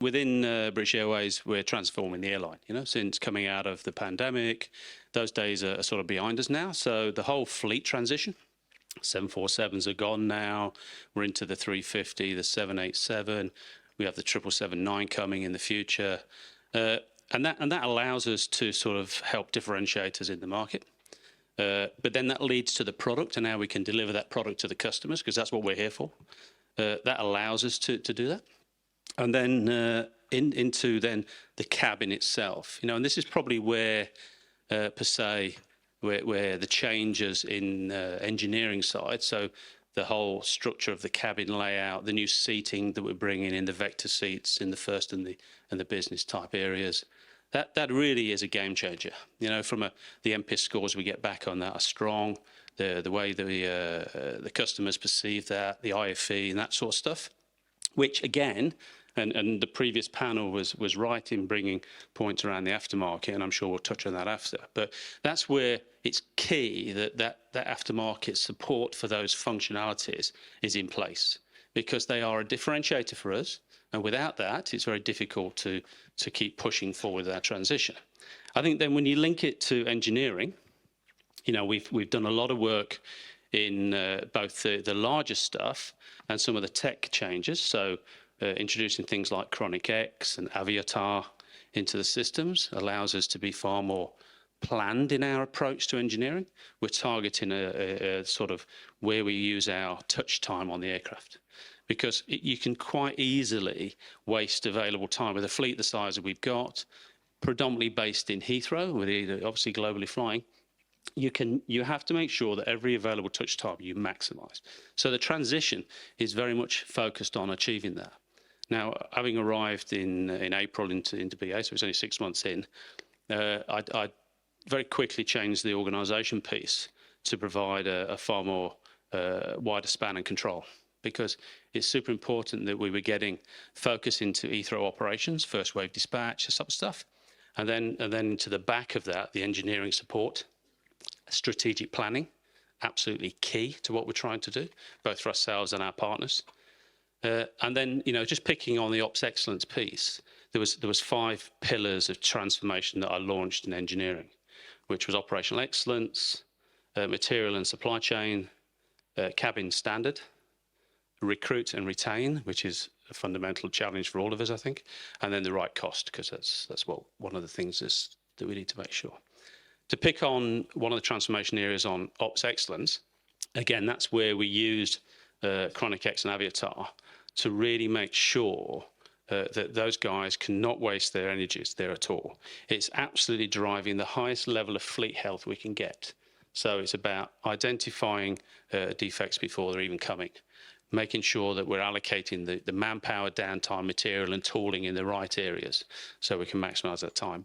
within British Airways, we're transforming the airline. Since coming out of the pandemic, those days are sort of behind us now. So the whole fleet transition, 747s are gone now. We're into the 350, the 787. We have the 777-9 coming in the future, and that allows us to sort of help differentiate us in the market. But then that leads to the product and how we can deliver that product to the customers, because that's what we're here for. That allows us to do that. And then into then the cabin itself, and this is probably where, per se, where the changes in engineering side, so the whole structure of the cabin layout, the new seating that we're bringing in, the vector seats in the first and the business type areas, that really is a game changer. From the NPS scores we get back on that are strong. The way the customers perceive that, the IFE and that sort of stuff, which again, and the previous panel was right in bringing points around the aftermarket, and I'm sure we'll touch on that after. But that's where it's key that aftermarket support for those functionalities is in place, because they are a differentiator for us. And without that, it's very difficult to keep pushing forward that transition. I think then when you link it to engineering, we've done a lot of work in both the larger stuff and some of the tech changes. So introducing things like Chronic X and Aviatar into the systems allows us to be far more planned in our approach to engineering. We're targeting a sort of where we use our touch time on the aircraft, because you can quite easily waste available time with a fleet the size that we've got, predominantly based in Heathrow, with obviously globally flying. You have to make sure that every available touch time you maximize. So the transition is very much focused on achieving that. Now, having arrived in April into BA, so it's only 6 months in, I very quickly changed the organisation piece to provide a far more wider span and control, because it's super important that we were getting focus into Heathrow operations, first wave dispatch, that sort of stuff, and then to the back of that, the engineering support, strategic planning, absolutely key to what we're trying to do, both for ourselves and our partners. And then, just picking on the ops excellence piece, there was 5 pillars of transformation that I launched in engineering, which was operational excellence, material and supply chain, cabin standard, recruit and retain, which is a fundamental challenge for all of us, I think, and then the right cost, because that's what one of the things is that we need to make sure. To pick on one of the transformation areas on ops excellence, again, that's where we used Chronic X and Aviatar to really make sure that those guys cannot waste their energies there at all. It's absolutely driving the highest level of fleet health we can get. So it's about identifying defects before they're even coming, making sure that we're allocating the manpower, downtime, material and tooling in the right areas so we can maximize that time.